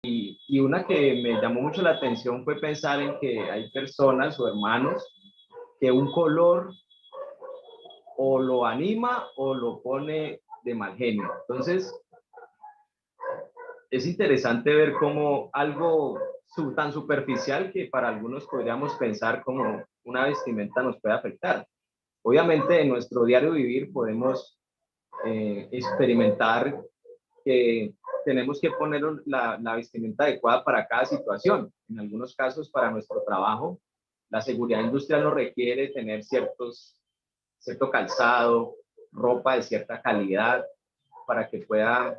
Y una que me llamó mucho la atención fue pensar en que hay personas o hermanos que un color o lo anima o lo pone de mal genio. Entonces, es interesante ver cómo algo tan superficial que para algunos podríamos pensar como una vestimenta nos puede afectar. Obviamente en nuestro diario vivir podemos experimentar que tenemos que poner la vestimenta adecuada para cada situación. En algunos casos para nuestro trabajo, la seguridad industrial nos requiere tener cierto calzado, ropa de cierta calidad para que pueda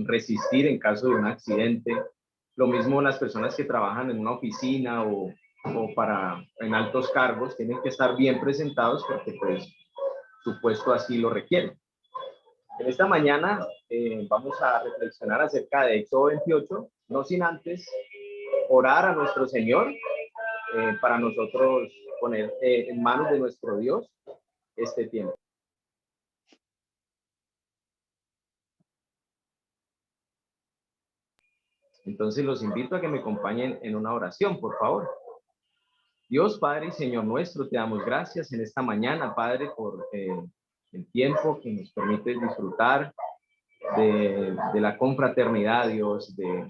resistir en caso de un accidente. Lo mismo las personas que trabajan en una oficina o en altos cargos tienen que estar bien presentados porque pues su puesto así lo requiere. En esta mañana vamos a reflexionar acerca de Éxodo 28, no sin antes orar a nuestro Señor para nosotros poner en manos de nuestro Dios este tiempo. Entonces los invito a que me acompañen en una oración, por favor. Dios, Padre y Señor nuestro, te damos gracias en esta mañana, Padre, por el tiempo que nos permite disfrutar de la confraternidad, Dios, de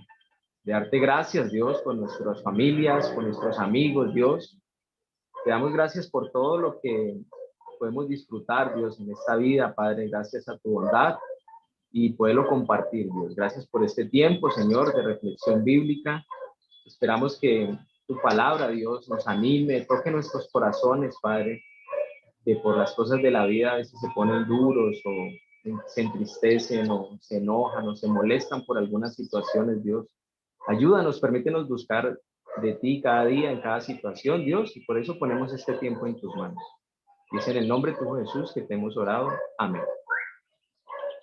darte gracias, Dios, por nuestras familias, por nuestros amigos, Dios. Te damos gracias por todo lo que podemos disfrutar, Dios, en esta vida, Padre, gracias a tu bondad y poderlo compartir, Dios. Gracias por este tiempo, Señor, de reflexión bíblica. Esperamos que tu palabra, Dios, nos anime, toque nuestros corazones, Padre, que por las cosas de la vida a veces se ponen duros o se entristecen o se enojan o se molestan por algunas situaciones, Dios. Ayúdanos, permítenos buscar de ti cada día, en cada situación, Dios, y por eso ponemos este tiempo en tus manos. Y es en el nombre de tu Jesús que te hemos orado. Amén.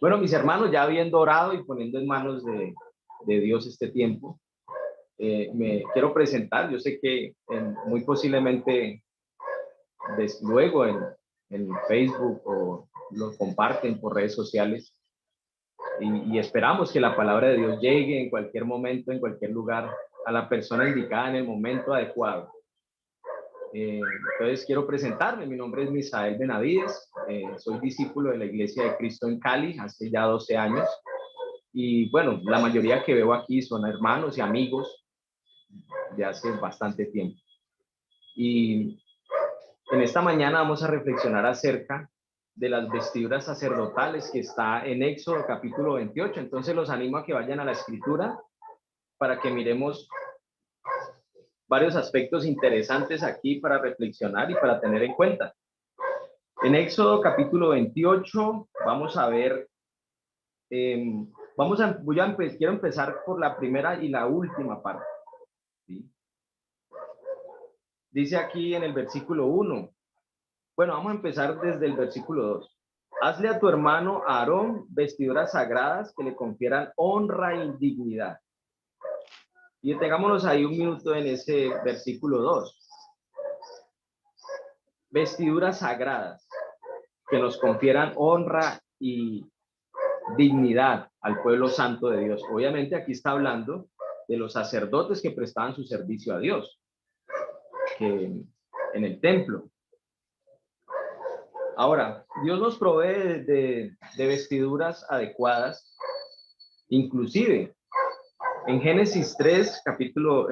Bueno, mis hermanos, ya habiendo orado y poniendo en manos de Dios este tiempo, me quiero presentar. Yo sé que muy posiblemente luego en Facebook o lo comparten por redes sociales y esperamos que la palabra de Dios llegue en cualquier momento, en cualquier lugar, a la persona indicada en el momento adecuado. Entonces quiero presentarme. Mi nombre es Misael Benavides, soy discípulo de la Iglesia de Cristo en Cali hace ya 12 años y bueno, la mayoría que veo aquí son hermanos y amigos de hace bastante tiempo. Y en esta mañana vamos a reflexionar acerca de las vestiduras sacerdotales que está en Éxodo capítulo 28. Entonces los animo a que vayan a la escritura para que miremos varios aspectos interesantes aquí para reflexionar y para tener en cuenta. En Éxodo capítulo 28 vamos a ver, quiero empezar por la primera y la última parte. ¿Sí? Dice aquí en el versículo 1. Bueno, vamos a empezar desde el versículo 2. Hazle a tu hermano Aarón vestiduras sagradas que le confieran honra e dignidad. Y detengámonos ahí un minuto en ese versículo 2. Vestiduras sagradas que nos confieran honra y dignidad al pueblo santo de Dios. Obviamente aquí está hablando de los sacerdotes que prestaban su servicio a Dios, que en el templo. Ahora, Dios nos provee de vestiduras adecuadas, inclusive en Génesis 3, capítulo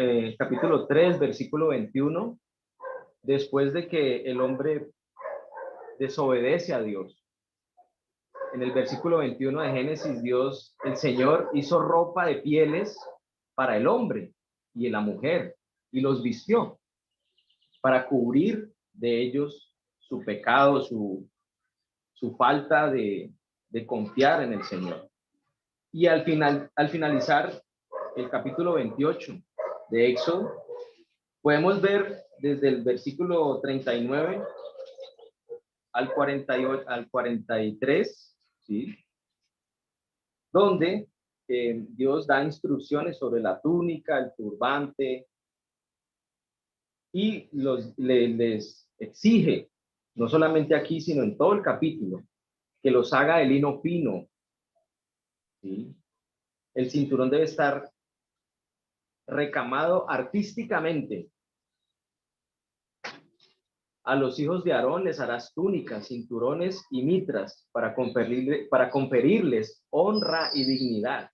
3, versículo 21, después de que el hombre desobedece a Dios. En el versículo 21 de Génesis, Dios, el Señor, hizo ropa de pieles para el hombre y la mujer y los vistió para cubrir de ellos su pecado, su falta de confiar en el Señor. Y al finalizar el capítulo 28 de Éxodo, podemos ver desde el versículo 39 al 48, al 43, ¿sí? Donde Dios da instrucciones sobre la túnica, el turbante, y les exige, no solamente aquí, sino en todo el capítulo, que los haga de lino fino, ¿sí? El cinturón debe estar recamado artísticamente. A los hijos de Aarón les harás túnicas, cinturones y mitras para conferirles honra y dignidad.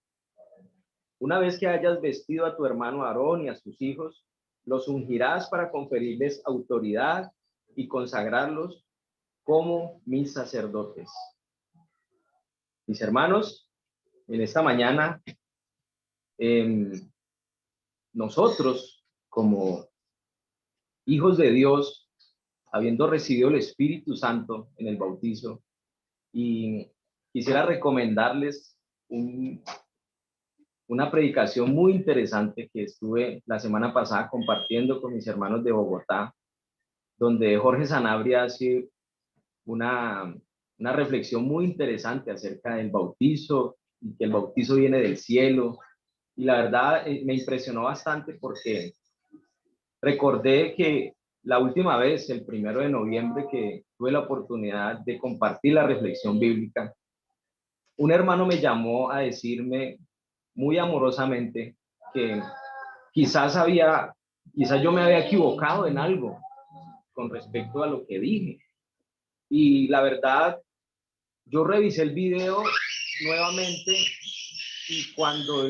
Una vez que hayas vestido a tu hermano Aarón y a sus hijos, los ungirás para conferirles autoridad y consagrarlos como mis sacerdotes. Mis hermanos, en esta mañana, nosotros como hijos de Dios, habiendo recibido el Espíritu Santo en el bautizo, y quisiera recomendarles una predicación muy interesante que estuve la semana pasada compartiendo con mis hermanos de Bogotá, donde Jorge Sanabria hace una reflexión muy interesante acerca del bautizo, y que el bautizo viene del cielo. Y la verdad me impresionó bastante porque recordé que la última vez, el 1 de noviembre, que tuve la oportunidad de compartir la reflexión bíblica, un hermano me llamó a decirme muy amorosamente que quizás yo me había equivocado en algo con respecto a lo que dije. Y la verdad, yo revisé el video nuevamente y cuando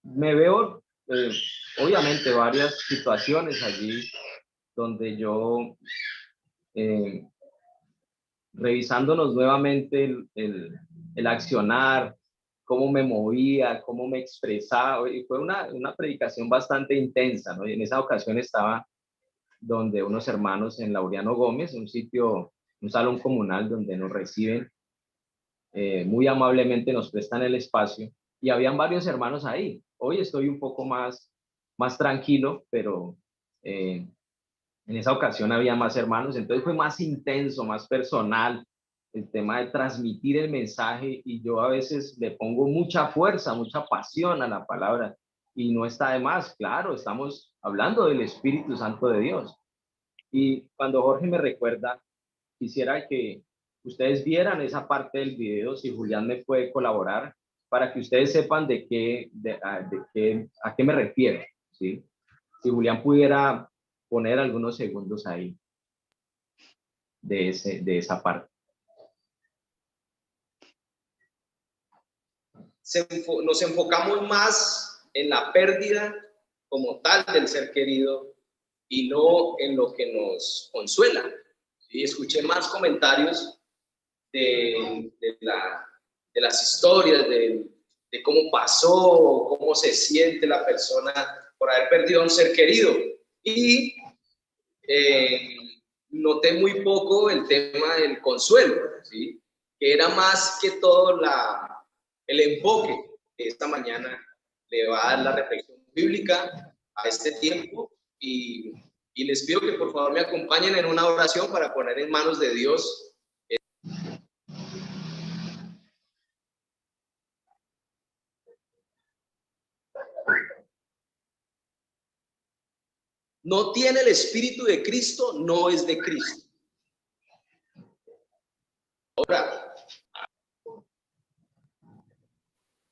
me veo, obviamente, varias situaciones allí donde yo, revisándonos nuevamente el accionar, cómo me movía, cómo me expresaba, y fue una predicación bastante intensa, ¿no? Y en esa ocasión estaba donde unos hermanos en Laureano Gómez, un salón comunal donde nos reciben, muy amablemente nos prestan el espacio, y habían varios hermanos ahí. Hoy estoy un poco más tranquilo, pero en esa ocasión había más hermanos, entonces fue más intenso, más personal, el tema de transmitir el mensaje, y yo a veces le pongo mucha fuerza, mucha pasión a la palabra, y no está de más, claro, estamos hablando del Espíritu Santo de Dios. Y cuando Jorge me recuerda, quisiera que ustedes vieran esa parte del video, si Julián me puede colaborar, para que ustedes sepan a qué me refiero, ¿sí? Si Julián pudiera poner algunos segundos ahí de esa parte. Nos enfocamos más en la pérdida como tal del ser querido y no en lo que nos consuela. Y escuché más comentarios de las historias, de cómo pasó, cómo se siente la persona por haber perdido a un ser querido. Y noté muy poco el tema del consuelo, ¿sí? Que era más que todo el enfoque que esta mañana le va a dar la reflexión bíblica a este tiempo, y les pido que por favor me acompañen en una oración para poner en manos de Dios. No tiene el Espíritu de Cristo, no es de Cristo. Ahora,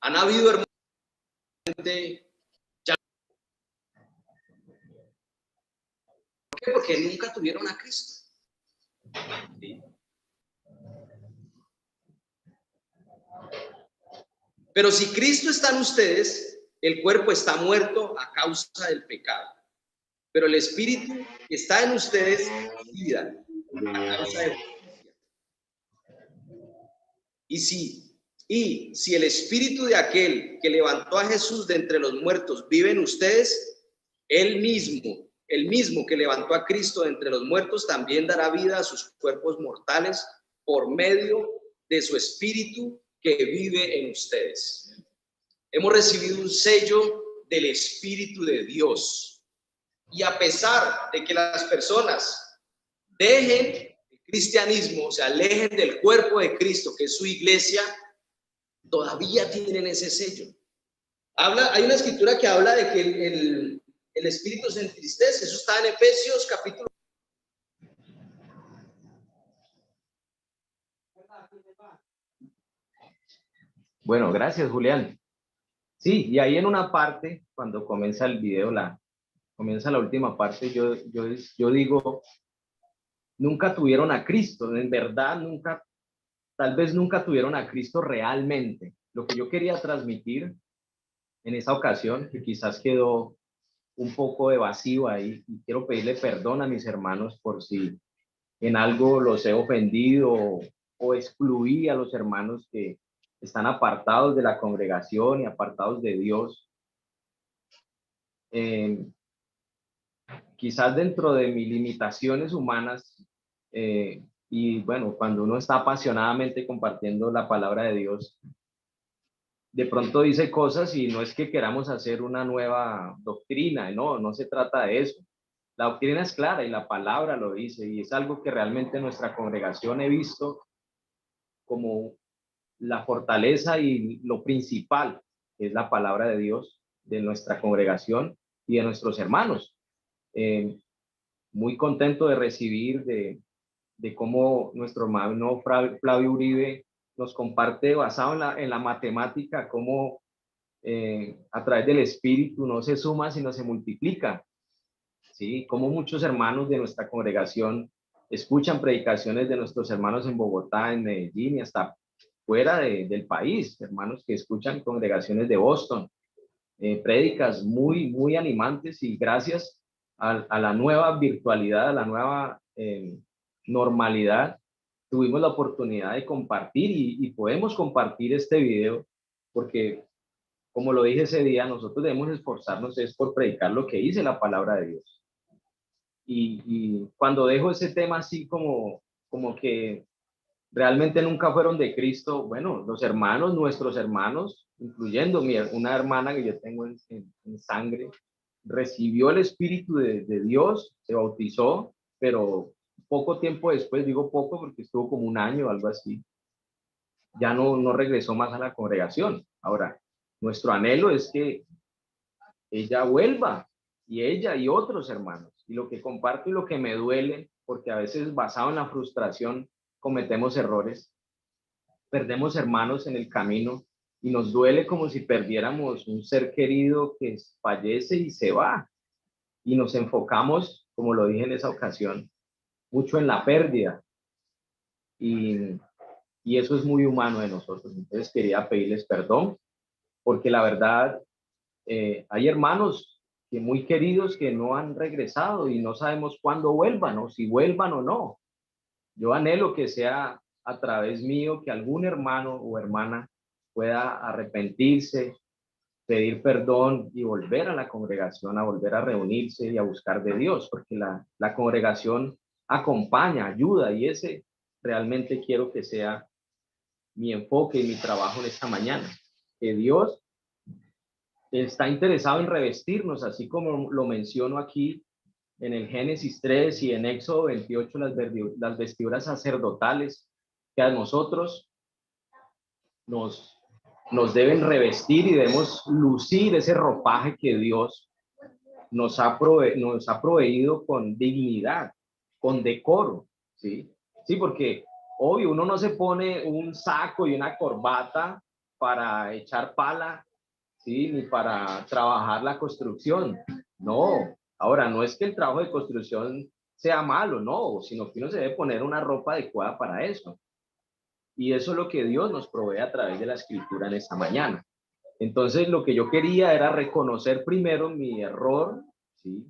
han habido hermanos ya, ¿por qué? Porque nunca tuvieron a Cristo. ¿Sí? Pero si Cristo está en ustedes, el cuerpo está muerto a causa del pecado, pero el Espíritu que está en ustedes es vida a causa de justicia. Y si el Espíritu de aquel que levantó a Jesús de entre los muertos vive en ustedes, el mismo que levantó a Cristo de entre los muertos también dará vida a sus cuerpos mortales por medio de su Espíritu que vive en ustedes. Hemos recibido un sello del Espíritu de Dios. Y a pesar de que las personas dejen el cristianismo, se alejen del cuerpo de Cristo, que es su iglesia, todavía tienen ese sello. Hay una escritura que habla de que el Espíritu se entristece. Eso está en Efesios capítulo. Bueno, gracias, Julián. Sí, y ahí en una parte, cuando comienza el video, comienza la última parte, yo digo, nunca tuvieron a Cristo, en verdad nunca, tal vez nunca tuvieron a Cristo realmente. Lo que yo quería transmitir en esa ocasión, que quizás quedó un poco de vacío ahí, y quiero pedirle perdón a mis hermanos por si en algo los he ofendido o excluí a los hermanos que están apartados de la congregación y apartados de Dios. Eh, Quizás dentro de mis limitaciones humanas, y bueno, cuando uno está apasionadamente compartiendo la palabra de Dios, de pronto dice cosas y no es que queramos hacer una nueva doctrina, no, no se trata de eso. La doctrina es clara y la palabra lo dice, y es algo que realmente nuestra congregación he visto como la fortaleza y lo principal, que es la palabra de Dios, de nuestra congregación y de nuestros hermanos. Eh, Muy contento de recibir de cómo nuestro hermano Flavio Uribe nos comparte basado en la matemática, cómo a través del espíritu no se suma sino se multiplica, ¿sí? Cómo muchos hermanos de nuestra congregación escuchan predicaciones de nuestros hermanos en Bogotá, en Medellín y hasta fuera del país, hermanos que escuchan congregaciones de Boston, prédicas muy, muy animantes, y gracias a la nueva virtualidad, a la nueva normalidad, tuvimos la oportunidad de compartir y podemos compartir este video porque, como lo dije ese día, nosotros debemos esforzarnos es por predicar lo que dice la palabra de Dios. Y cuando dejo ese tema así como que realmente nunca fueron de Cristo, bueno, los hermanos, nuestros hermanos, incluyendo una hermana que yo tengo en sangre, recibió el Espíritu de Dios, se bautizó, pero poco tiempo después, digo poco porque estuvo como un año o algo así, ya no regresó más a la congregación. Ahora, nuestro anhelo es que ella vuelva, y ella y otros hermanos. Y lo que comparto y lo que me duele, porque a veces basado en la frustración cometemos errores, perdemos hermanos en el camino y nos duele como si perdiéramos un ser querido que fallece y se va. Y nos enfocamos, como lo dije en esa ocasión, mucho en la pérdida. Y, y eso es muy humano de nosotros. Entonces quería pedirles perdón, porque la verdad, hay hermanos que muy queridos que no han regresado y no sabemos cuándo vuelvan o si vuelvan o no. Yo anhelo que sea a través mío que algún hermano o hermana pueda arrepentirse, pedir perdón y volver a la congregación, a volver a reunirse y a buscar de Dios, porque la congregación acompaña, ayuda, y ese realmente quiero que sea mi enfoque y mi trabajo en esta mañana. Que Dios está interesado en revestirnos, así como lo menciono aquí en el Génesis 3 y en Éxodo 28, las vestiduras sacerdotales que a nosotros nos, nos deben revestir y debemos lucir ese ropaje que Dios nos ha proveído con dignidad, con decoro, ¿sí? Sí, porque obvio, uno no se pone un saco y una corbata para echar pala, ¿sí? Ni para trabajar la construcción, no. Ahora, no es que el trabajo de construcción sea malo, no, sino que uno se debe poner una ropa adecuada para eso. Y eso es lo que Dios nos provee a través de la escritura en esta mañana. Entonces, lo que yo quería era reconocer primero mi error, ¿sí?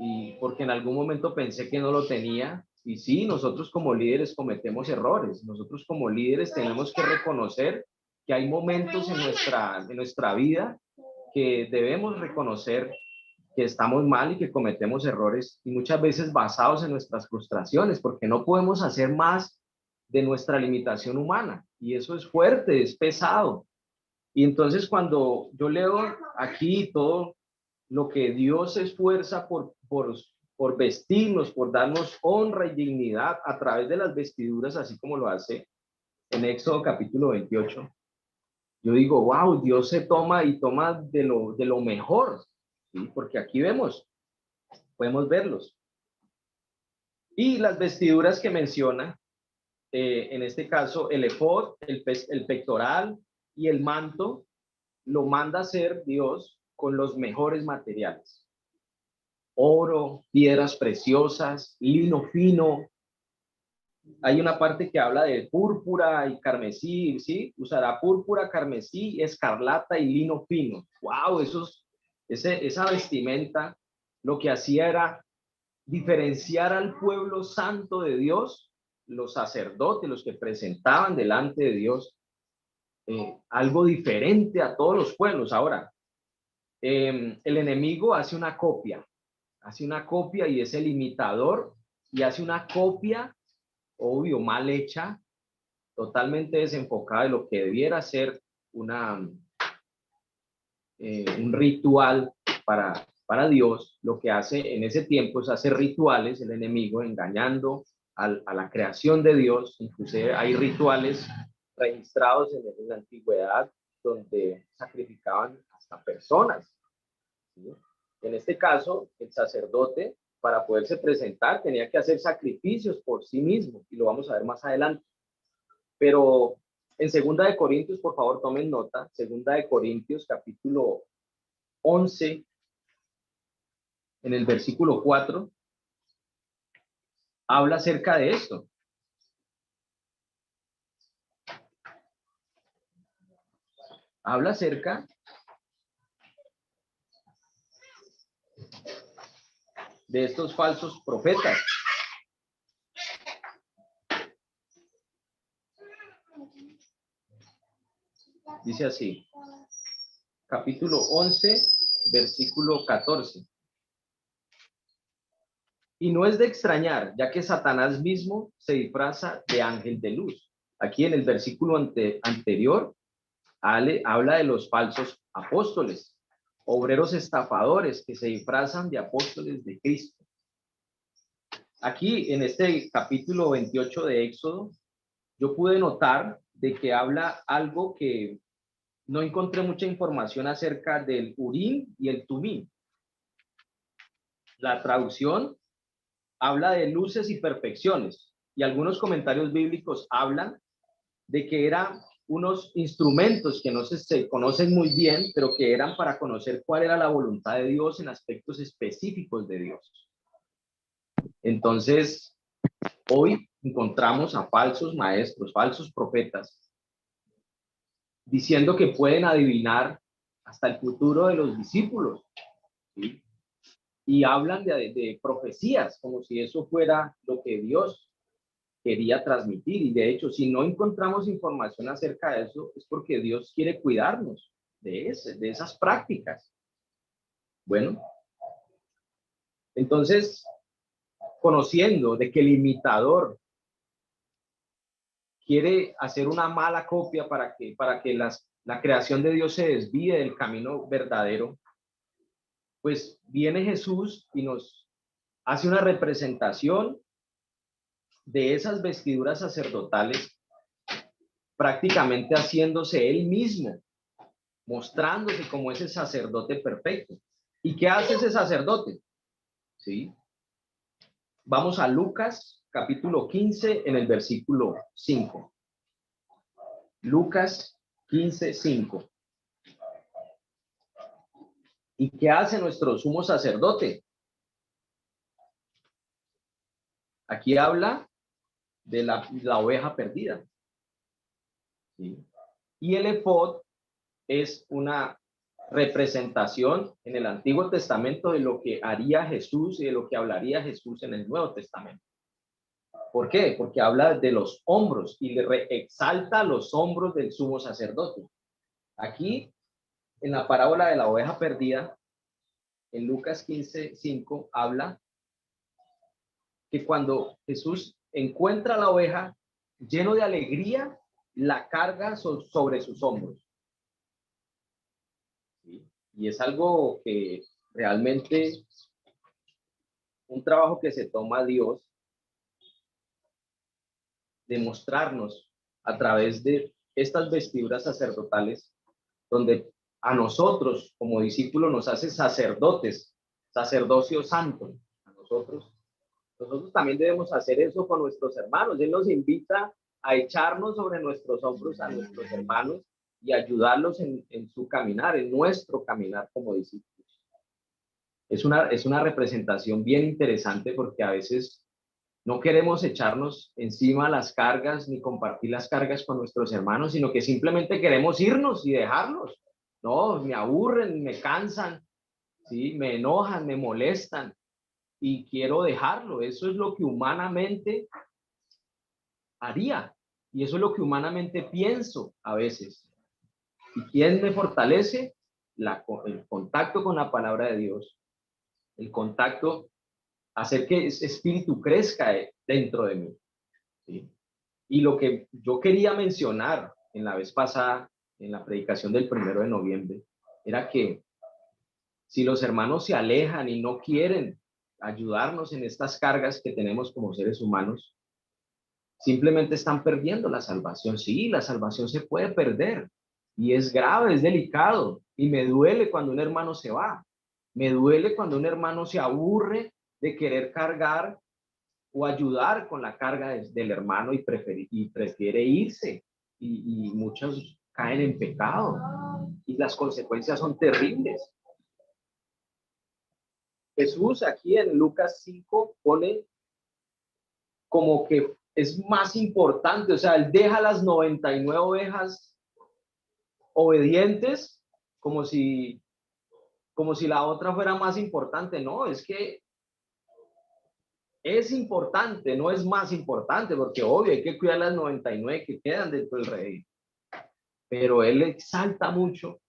Y porque en algún momento pensé que no lo tenía. Y sí, nosotros como líderes cometemos errores. Nosotros como líderes tenemos que reconocer que hay momentos en nuestra vida que debemos reconocer que estamos mal y que cometemos errores, y muchas veces basados en nuestras frustraciones, porque no podemos hacer más de nuestra limitación humana. Y eso es fuerte, es pesado. Y entonces cuando yo leo aquí todo lo que Dios se esfuerza por vestirnos, por darnos honra y dignidad a través de las vestiduras, así como lo hace en Éxodo capítulo 28, yo digo, wow, Dios se toma y toma de lo mejor, ¿sí? Porque aquí podemos verlos. Y las vestiduras que menciona, en este caso, el efod, el pectoral y el manto, lo manda a hacer Dios con los mejores materiales. Oro, piedras preciosas, lino fino. Hay una parte que habla de púrpura y carmesí, ¿sí? Usará púrpura, carmesí, escarlata y lino fino. ¡Wow! Esa vestimenta lo que hacía era diferenciar al pueblo santo de Dios, los sacerdotes, los que presentaban delante de Dios, algo diferente a todos los pueblos. Ahora, el enemigo hace una copia y es el imitador y hace una copia, obvio, mal hecha, totalmente desenfocada de lo que debiera ser un ritual para Dios. Lo que hace en ese tiempo es hacer rituales, el enemigo engañando a la creación de Dios. Inclusive hay rituales registrados en la antigüedad donde sacrificaban hasta personas, ¿sí? En este caso, el sacerdote, para poderse presentar, tenía que hacer sacrificios por sí mismo, y lo vamos a ver más adelante. Pero en 2 Corintios, por favor, tomen nota, 2 Corintios, capítulo 11, en el versículo 4, habla acerca de esto. Habla acerca de estos falsos profetas. Dice así, capítulo 11, versículo 14. Y no es de extrañar, ya que Satanás mismo se disfraza de ángel de luz. Aquí en el versículo anterior habla de los falsos apóstoles, obreros estafadores que se disfrazan de apóstoles de Cristo. Aquí en este capítulo 28 de Éxodo, yo pude notar de que habla algo que no encontré mucha información acerca del Urim y el Tumim. La traducción habla de luces y perfecciones, y algunos comentarios bíblicos hablan de que eran unos instrumentos que no se conocen muy bien, pero que eran para conocer cuál era la voluntad de Dios en aspectos específicos de Dios. Entonces, hoy encontramos a falsos maestros, falsos profetas, diciendo que pueden adivinar hasta el futuro de los discípulos, ¿sí? Y hablan de profecías, como si eso fuera lo que Dios quería transmitir. Y de hecho, si no encontramos información acerca de eso, es porque Dios quiere cuidarnos de esas prácticas. Bueno, entonces, conociendo de que el imitador quiere hacer una mala copia para que la creación de Dios se desvíe del camino verdadero, pues viene Jesús y nos hace una representación de esas vestiduras sacerdotales, prácticamente haciéndose él mismo, mostrándose como ese sacerdote perfecto. ¿Y qué hace ese sacerdote? ¿Sí? Vamos a Lucas, capítulo 15, en el versículo 5. Lucas 15, 5. ¿Y qué hace nuestro sumo sacerdote? Aquí habla de la oveja perdida, ¿sí? Y el efod es una representación en el Antiguo Testamento de lo que haría Jesús y de lo que hablaría Jesús en el Nuevo Testamento. ¿Por qué? Porque habla de los hombros y le exalta los hombros del sumo sacerdote. Aquí, en la parábola de la oveja perdida, en Lucas 15, 5, habla que cuando Jesús encuentra a la oveja, lleno de alegría, la carga sobre sus hombros. ¿Sí? Y es algo que realmente, un trabajo que se toma Dios de mostrarnos a través de estas vestiduras sacerdotales, donde a nosotros como discípulos nos hace sacerdotes, sacerdocio santo. A nosotros también debemos hacer eso con nuestros hermanos. Él nos invita a echarnos sobre nuestros hombros a nuestros hermanos y ayudarlos en su caminar, en nuestro caminar como discípulos. Es una representación bien interesante porque a veces no queremos echarnos encima las cargas ni compartir las cargas con nuestros hermanos, sino que simplemente queremos irnos y dejarlos. No, me aburren, me cansan, ¿sí? Me enojan, me molestan y quiero dejarlo. Eso es lo que humanamente haría y eso es lo que humanamente pienso a veces. ¿Y quién me fortalece? El contacto con la palabra de Dios, el contacto, hacer que ese espíritu crezca dentro de mí, ¿sí? Y lo que yo quería mencionar en la vez pasada, en la predicación del 1 de noviembre, era que si los hermanos se alejan y no quieren ayudarnos en estas cargas que tenemos como seres humanos, simplemente están perdiendo la salvación. Sí, la salvación se puede perder y es grave, es delicado y me duele cuando un hermano se va. Me duele cuando un hermano se aburre de querer cargar o ayudar con la carga del hermano y prefiere irse y muchos caen en pecado y las consecuencias son terribles. Jesús aquí en Lucas 5 pone como que es más importante, o sea, él deja las 99 ovejas obedientes como si la otra fuera más importante. No, es que es importante, no es más importante, porque obvio hay que cuidar las 99 que quedan dentro del rey. Pero él exalta mucho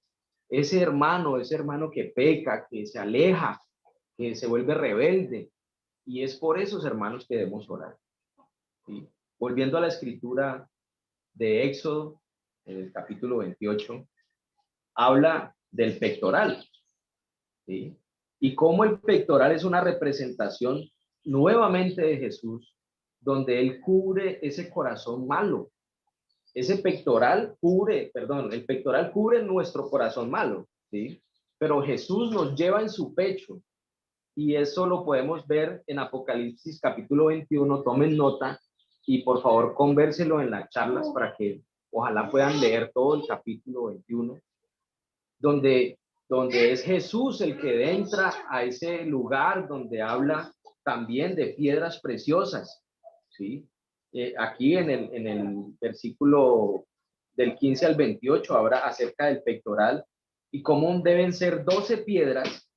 ese hermano que peca, que se aleja, que se vuelve rebelde. Y es por esos hermanos que debemos orar, ¿sí? Volviendo a la escritura de Éxodo, en el capítulo 28, habla del pectoral, ¿sí? Y cómo el pectoral es una representación nuevamente de Jesús, donde él cubre ese corazón malo. Ese pectoral cubre, perdón, el pectoral cubre nuestro corazón malo, ¿sí? Pero Jesús nos lleva en su pecho y eso lo podemos ver en Apocalipsis capítulo 21. Tomen nota y por favor convérselo en las charlas para que ojalá puedan leer todo el capítulo 21, donde es Jesús el que entra a ese lugar donde habla también de piedras preciosas, ¿sí? Aquí en el versículo del 15 al 28 habla acerca del pectoral y cómo deben ser 12 piedras,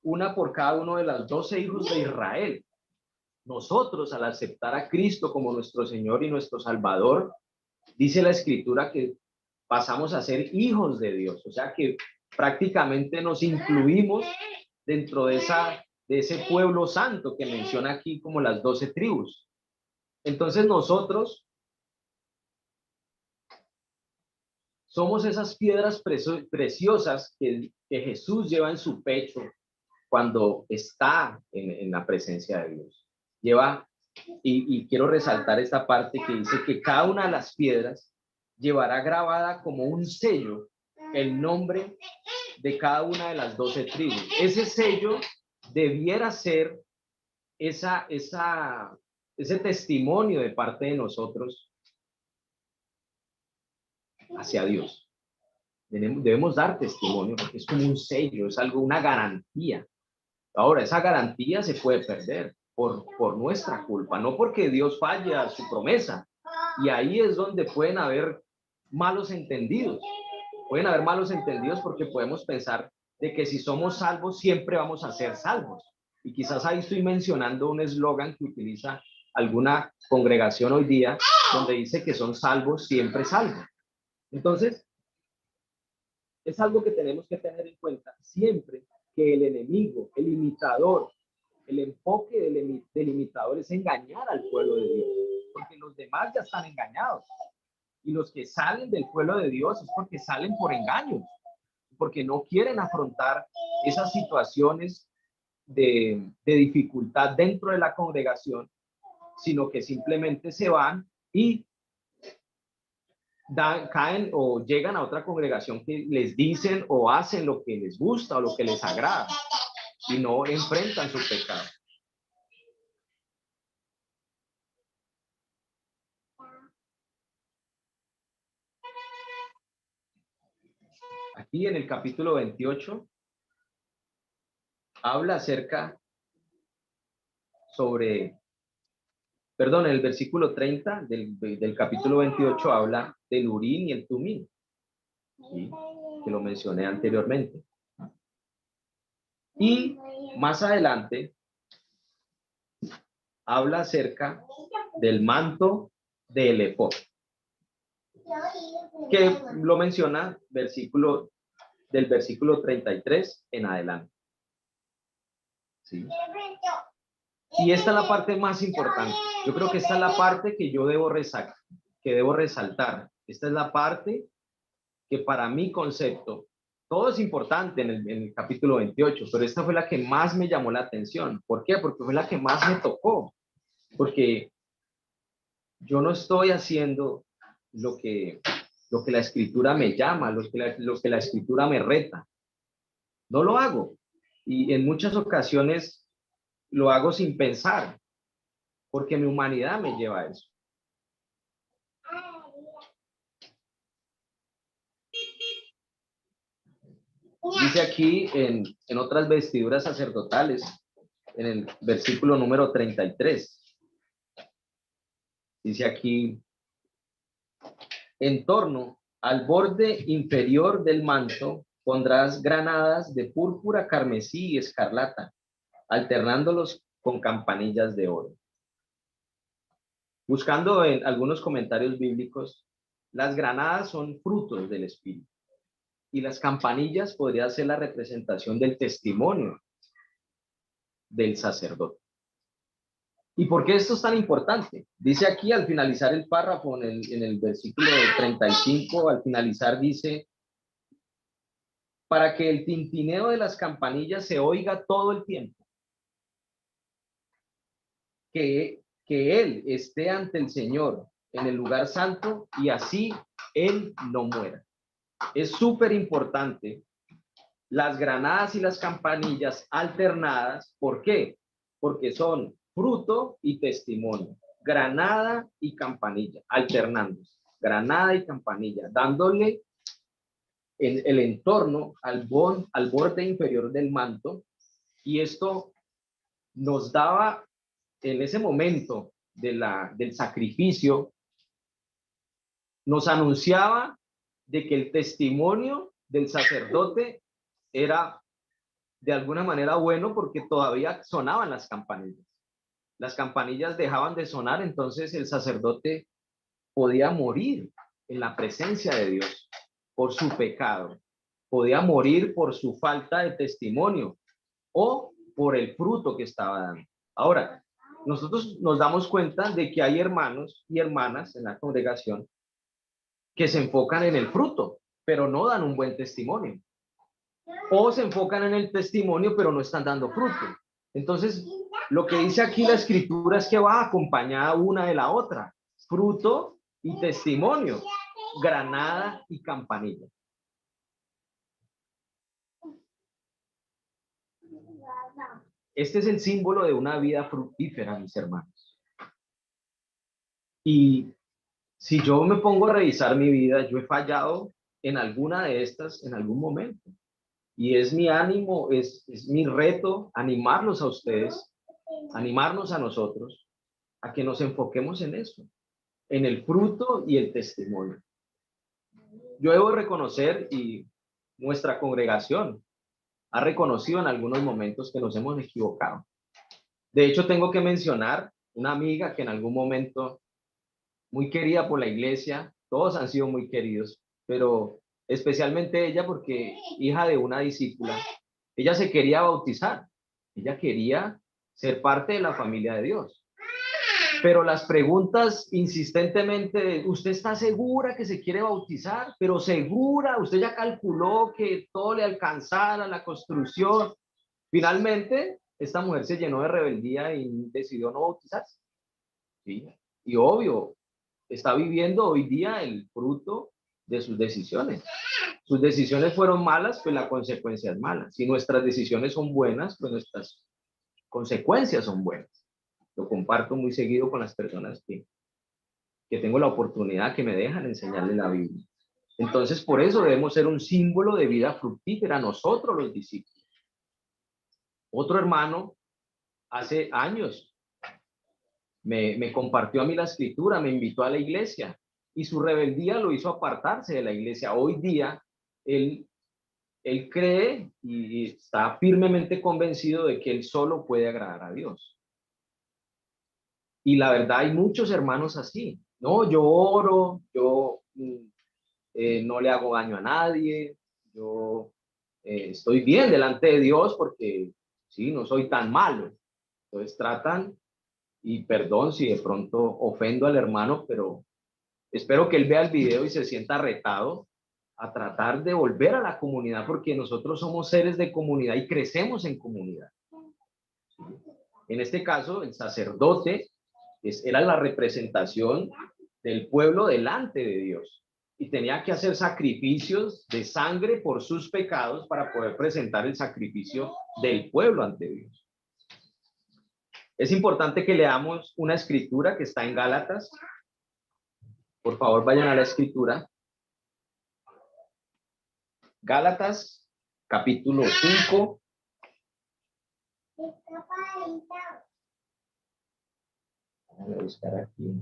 una por cada uno de los 12 hijos de Israel. Nosotros, al aceptar a Cristo como nuestro Señor y nuestro Salvador, dice la Escritura que pasamos a ser hijos de Dios, o sea que prácticamente nos incluimos dentro de ese pueblo santo que menciona aquí como las 12 tribus. Entonces nosotros somos esas piedras preciosas que Jesús lleva en su pecho cuando está en la presencia de Dios. Lleva, y quiero resaltar esta parte que dice que cada una de las piedras llevará grabada como un sello el nombre de cada una de las 12 tribus. Ese sello debiera ser ese testimonio de parte de nosotros hacia Dios. Debemos dar testimonio porque es como un sello, es algo, una garantía. Ahora, esa garantía se puede perder por nuestra culpa, no porque Dios falle a su promesa. Y ahí es donde pueden haber malos entendidos. Pueden haber malos entendidos porque podemos pensar de que si somos salvos, siempre vamos a ser salvos. Y quizás ahí estoy mencionando un eslogan que utiliza alguna congregación hoy día, donde dice que son salvos, siempre salvos. Entonces, es algo que tenemos que tener en cuenta siempre, que el enemigo, el imitador, el enfoque del imitador es engañar al pueblo de Dios, porque los demás ya están engañados. Y los que salen del pueblo de Dios es porque salen por engaños, porque no quieren afrontar esas situaciones de dificultad dentro de la congregación, sino que simplemente se van y caen o llegan a otra congregación que les dicen o hacen lo que les gusta o lo que les agrada y no enfrentan su pecado. Aquí en el capítulo 28 habla acerca sobre, perdón, en el versículo 30 del capítulo 28 habla del Urín y el Tumín, ¿sí? Que lo mencioné anteriormente. Y más adelante habla acerca del manto del efod, que lo menciona del versículo 33 en adelante. ¿Sí? Y esta es la parte más importante. Yo creo que esta es la parte que yo debo resaltar. Esta es la parte que para mi concepto, todo es importante en el capítulo 28, pero esta fue la que más me llamó la atención. ¿Por qué? Porque fue la que más me tocó. Porque yo no estoy haciendo lo que la escritura me llama, lo que la escritura me reta. No lo hago. Y en muchas ocasiones lo hago sin pensar, porque mi humanidad me lleva a eso. Dice aquí en otras vestiduras sacerdotales, en el versículo número 33, dice aquí, en torno al borde inferior del manto pondrás granadas de púrpura, carmesí y escarlata, alternándolos con campanillas de oro. Buscando en algunos comentarios bíblicos, las granadas son frutos del Espíritu y las campanillas podría ser la representación del testimonio del sacerdote. ¿Y por qué esto es tan importante? Dice aquí al finalizar el párrafo, en el versículo 35, al finalizar dice, para que el tintineo de las campanillas se oiga todo el tiempo, que Él esté ante el Señor en el lugar santo y así Él no muera. Es súper importante las granadas y las campanillas alternadas. ¿Por qué? Porque son fruto y testimonio. Granada y campanilla, alternándose. Granada y campanilla, dándole el entorno al borde inferior del manto. Y esto nos daba en ese momento del sacrificio, nos anunciaba de que el testimonio del sacerdote era de alguna manera bueno porque todavía sonaban las campanillas. Las campanillas dejaban de sonar, entonces el sacerdote podía morir en la presencia de Dios por su pecado, podía morir por su falta de testimonio o por el fruto que estaba dando. Ahora, nosotros nos damos cuenta de que hay hermanos y hermanas en la congregación que se enfocan en el fruto, pero no dan un buen testimonio. O se enfocan en el testimonio, pero no están dando fruto. Entonces, lo que dice aquí la escritura es que va acompañada una de la otra. Fruto y testimonio, granada y campanilla. Este es el símbolo de una vida fructífera, mis hermanos. Y si yo me pongo a revisar mi vida, yo he fallado en alguna de estas en algún momento. Y es mi ánimo, es mi reto animarlos a ustedes, animarnos a nosotros, a que nos enfoquemos en eso, en el fruto y el testimonio. Yo debo reconocer, y nuestra congregación ha reconocido en algunos momentos que nos hemos equivocado. De hecho, tengo que mencionar una amiga que en algún momento, muy querida por la iglesia, todos han sido muy queridos, pero especialmente ella porque hija de una discípula, ella se quería bautizar, ella quería ser parte de la familia de Dios. Pero las preguntas insistentemente, ¿usted está segura que se quiere bautizar? Pero segura, usted ya calculó que todo le alcanzara la construcción. Finalmente, esta mujer se llenó de rebeldía y decidió no bautizarse. ¿Sí? Y obvio, está viviendo hoy día el fruto de sus decisiones. Sus decisiones fueron malas, pues la consecuencia es mala. Si nuestras decisiones son buenas, pues nuestras consecuencias son buenas. Lo comparto muy seguido con las personas que tengo la oportunidad, que me dejan enseñarles la Biblia. Entonces, por eso debemos ser un símbolo de vida fructífera nosotros los discípulos. Otro hermano hace años me compartió a mí la escritura, me invitó a la iglesia y su rebeldía lo hizo apartarse de la iglesia. Hoy día él cree y está firmemente convencido de que él solo puede agradar a Dios. Y la verdad hay muchos hermanos así. No, yo oro, yo no le hago daño a nadie, yo estoy bien delante de Dios porque sí, no soy tan malo. Entonces tratan, y perdón si de pronto ofendo al hermano, pero espero que él vea el video y se sienta retado a tratar de volver a la comunidad, porque nosotros somos seres de comunidad y crecemos en comunidad. En este caso, el sacerdote era la representación del pueblo delante de Dios y tenía que hacer sacrificios de sangre por sus pecados para poder presentar el sacrificio del pueblo ante Dios. Es importante que leamos una escritura que está en Gálatas. Por favor, vayan a la escritura. Gálatas, capítulo 5. Voy a buscar aquí.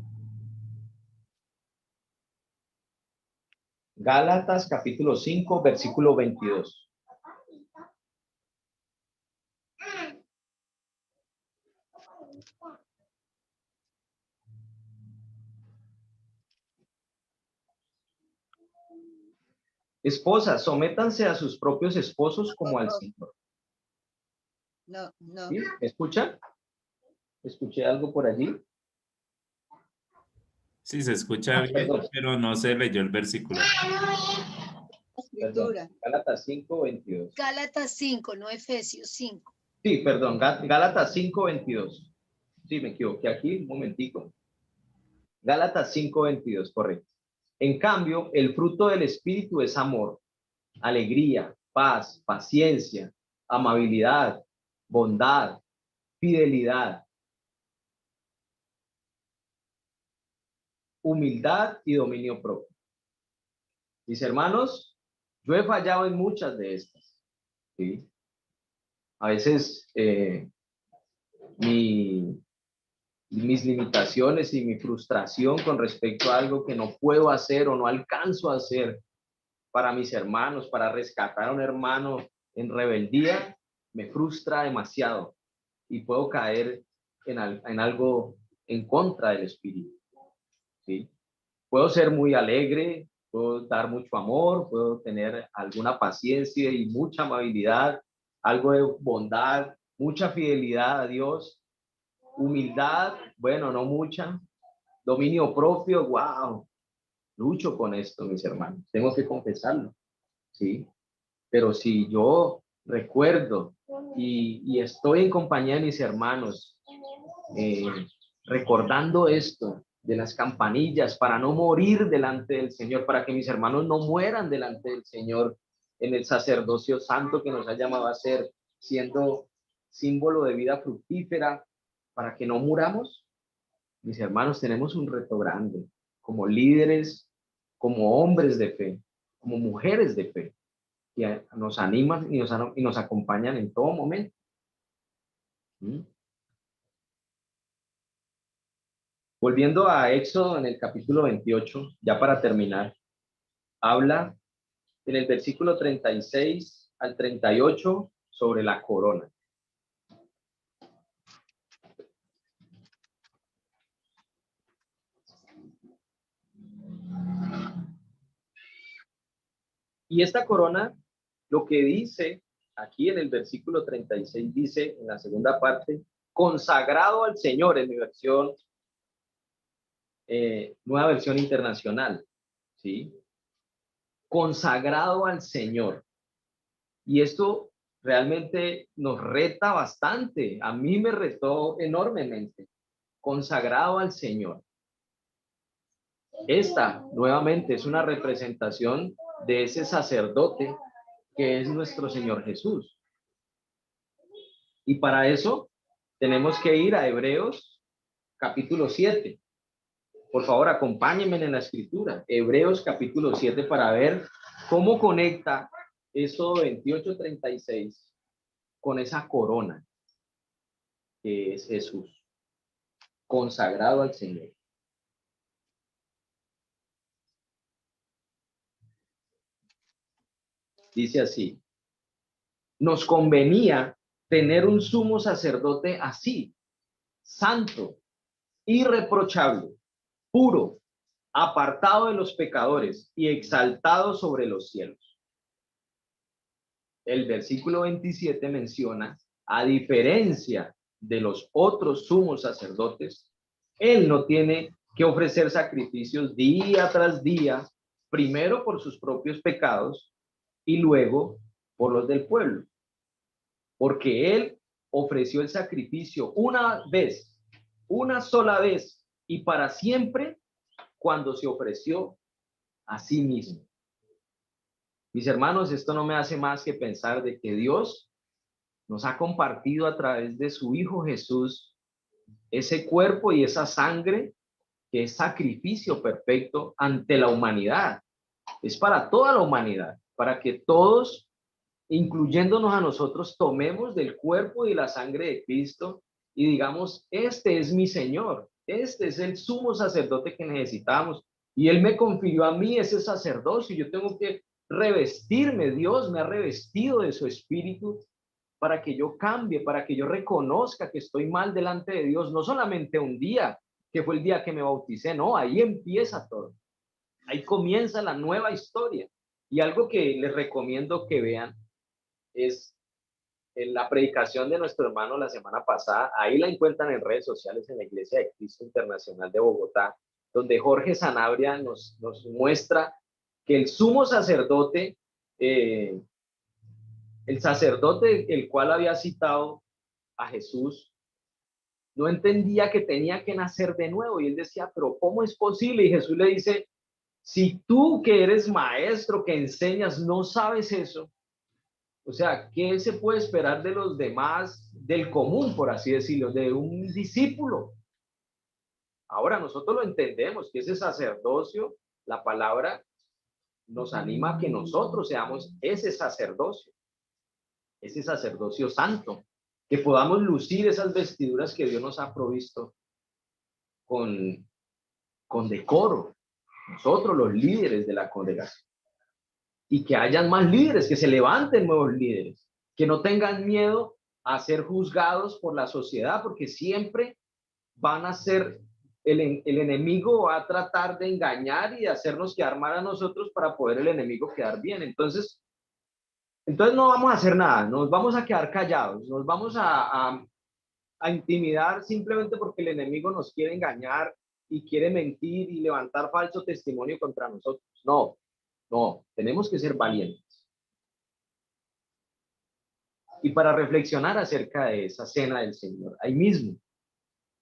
Gálatas, capítulo 5, versículo 22. Esposas, sométanse a sus propios esposos como al Señor. No. ¿Sí? ¿Me escuchan? ¿Escuché algo por allí? Sí, se escucha bien, pero no se leyó el versículo. Perdón, Gálatas 5, 22. Gálatas 5, no Efesios 5. Sí, perdón, Gálatas 5, 22. Sí, me equivoqué aquí, un momentico. Gálatas 5, 22, correcto. En cambio, el fruto del Espíritu es amor, alegría, paz, paciencia, amabilidad, bondad, fidelidad, humildad y dominio propio. Mis hermanos, yo he fallado en muchas de estas, ¿sí? A veces mis limitaciones y mi frustración con respecto a algo que no puedo hacer o no alcanzo a hacer para mis hermanos, para rescatar a un hermano en rebeldía, me frustra demasiado y puedo caer en algo en contra del Espíritu, ¿sí? Puedo ser muy alegre, puedo dar mucho amor, puedo tener alguna paciencia y mucha amabilidad, algo de bondad, mucha fidelidad a Dios, humildad, bueno, no mucha, dominio propio, wow, lucho con esto, mis hermanos, tengo que confesarlo, ¿sí? Pero si yo recuerdo y estoy en compañía de mis hermanos, recordando esto de las campanillas para no morir delante del Señor, para que mis hermanos no mueran delante del Señor en el sacerdocio santo que nos ha llamado a ser, siendo símbolo de vida fructífera, para que no muramos. Mis hermanos, tenemos un reto grande como líderes, como hombres de fe, como mujeres de fe, que nos animan y nos acompañan en todo momento. ¿Mm? Volviendo a Éxodo en el capítulo 28, ya para terminar, habla en el versículo 36 al 38 sobre la corona. Y esta corona, lo que dice aquí en el versículo 36, dice en la segunda parte, consagrado al Señor, en mi versión, nueva versión internacional, ¿sí? Consagrado al Señor. Y esto realmente nos reta bastante. A mí me retó enormemente. Consagrado al Señor. Esta, nuevamente, es una representación de ese sacerdote que es nuestro Señor Jesús. Y para eso tenemos que ir a Hebreos capítulo 7. Por favor, acompáñenme en la escritura. Hebreos capítulo 7 para ver cómo conecta eso 28:36 con esa corona que es Jesús, consagrado al Señor. Dice así: nos convenía tener un sumo sacerdote así, santo, irreprochable, puro, apartado de los pecadores y exaltado sobre los cielos. El versículo 27 menciona, a diferencia de los otros sumos sacerdotes, él no tiene que ofrecer sacrificios día tras día, primero por sus propios pecados y luego por los del pueblo, porque él ofreció el sacrificio una vez, una sola vez y para siempre, cuando se ofreció a sí mismo. Mis hermanos, esto no me hace más que pensar de que Dios nos ha compartido a través de su Hijo Jesús ese cuerpo y esa sangre que es sacrificio perfecto ante la humanidad. Es para toda la humanidad, para que todos, incluyéndonos a nosotros, tomemos del cuerpo y la sangre de Cristo y digamos, este es mi Señor, este es el sumo sacerdote que necesitamos y Él me confirió a mí ese sacerdocio. Yo tengo que revestirme, Dios me ha revestido de su espíritu para que yo cambie, para que yo reconozca que estoy mal delante de Dios, no solamente un día, que fue el día que me bauticé, no, ahí empieza todo. Ahí comienza la nueva historia. Y algo que les recomiendo que vean es en la predicación de nuestro hermano la semana pasada. Ahí la encuentran en redes sociales en la Iglesia de Cristo Internacional de Bogotá, donde Jorge Sanabria nos muestra que el sumo sacerdote, el sacerdote el cual había citado a Jesús, no entendía que tenía que nacer de nuevo. Y él decía, pero ¿cómo es posible? Y Jesús le dice, si tú que eres maestro, que enseñas, no sabes eso, o sea, ¿qué se puede esperar de los demás, del común, por así decirlo, de un discípulo? Ahora nosotros lo entendemos, que ese sacerdocio, la palabra nos anima a que nosotros seamos ese sacerdocio santo, que podamos lucir esas vestiduras que Dios nos ha provisto con decoro, nosotros los líderes de la congregación. Y que hayan más líderes, que se levanten nuevos líderes, que no tengan miedo a ser juzgados por la sociedad, porque siempre van a ser, el enemigo va a tratar de engañar y de hacernos quedar mal a nosotros para poder el enemigo quedar bien. Entonces no vamos a hacer nada, nos vamos a quedar callados, nos vamos a intimidar simplemente porque el enemigo nos quiere engañar y quiere mentir y levantar falso testimonio contra nosotros. No, no, tenemos que ser valientes. Y para reflexionar acerca de esa cena del Señor, ahí mismo,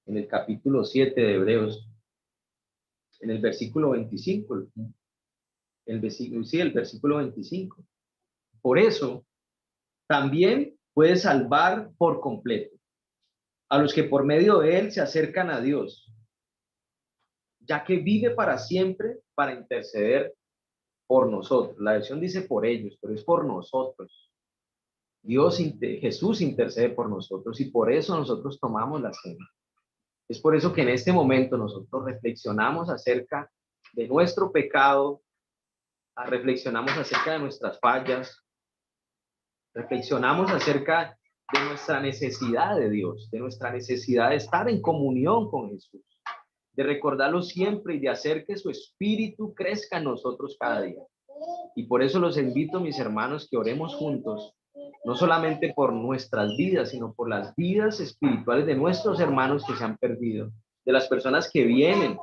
en el capítulo 7 de Hebreos, en el versículo 25, el versículo 25. Por eso, también puede salvar por completo a los que por medio de él se acercan a Dios, ya que vive para siempre para interceder por nosotros. La versión dice por ellos, pero es por nosotros. Jesús intercede por nosotros y por eso nosotros tomamos la cena. Es por eso que en este momento nosotros reflexionamos acerca de nuestro pecado, reflexionamos acerca de nuestras fallas, reflexionamos acerca de nuestra necesidad de Dios, de nuestra necesidad de estar en comunión con Jesús, de recordarlo siempre y de hacer que su espíritu crezca en nosotros cada día. Y por eso los invito, mis hermanos, que oremos juntos, no solamente por nuestras vidas, sino por las vidas espirituales de nuestros hermanos que se han perdido, de las personas que vienen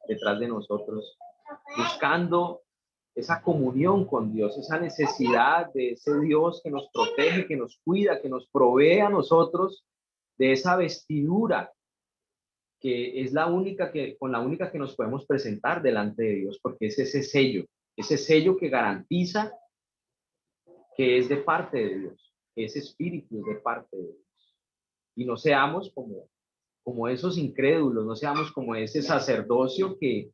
detrás de nosotros, buscando esa comunión con Dios, esa necesidad de ese Dios que nos protege, que nos cuida, que nos provee a nosotros de esa vestidura que es con la única que nos podemos presentar delante de Dios, porque es ese sello que garantiza que es de parte de Dios, que ese espíritu es de parte de Dios. Y no seamos como como esos incrédulos, no seamos como ese sacerdocio que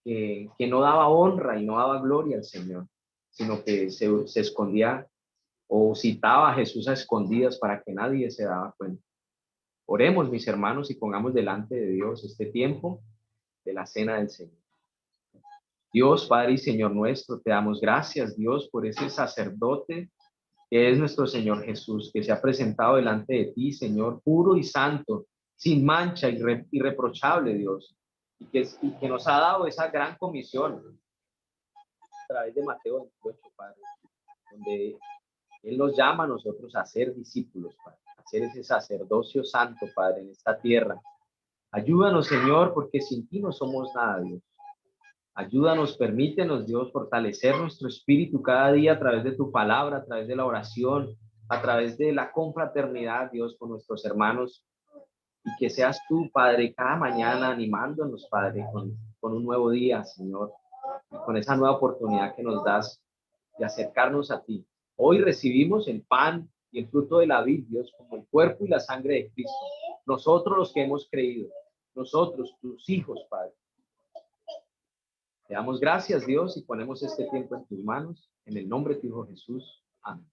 no daba honra y no daba gloria al Señor, sino que se escondía o citaba a Jesús a escondidas para que nadie se daba cuenta. Oremos, mis hermanos, y pongamos delante de Dios este tiempo de la cena del Señor. Dios, Padre y Señor nuestro, te damos gracias, Dios, por ese sacerdote que es nuestro Señor Jesús, que se ha presentado delante de ti, Señor, puro y santo, sin mancha, irreprochable, Dios, y que nos ha dado esa gran comisión a través de Mateo 28, Padre, donde Él nos llama a nosotros a ser discípulos, Padre, a ser ese sacerdocio santo, Padre, en esta tierra. Ayúdanos, Señor, porque sin ti no somos nada, Dios. Ayúdanos, permítenos, Dios, fortalecer nuestro espíritu cada día a través de tu palabra, a través de la oración, a través de la confraternidad, Dios, con nuestros hermanos. Y que seas tú, Padre, cada mañana animándonos, Padre, con un nuevo día, Señor, y con esa nueva oportunidad que nos das de acercarnos a ti. Hoy recibimos el pan y el fruto de la vid, Dios, como el cuerpo y la sangre de Cristo. Nosotros los que hemos creído, nosotros, tus hijos, Padre. Te damos gracias, Dios, y ponemos este tiempo en tus manos, en el nombre de tu Hijo Jesús. Amén.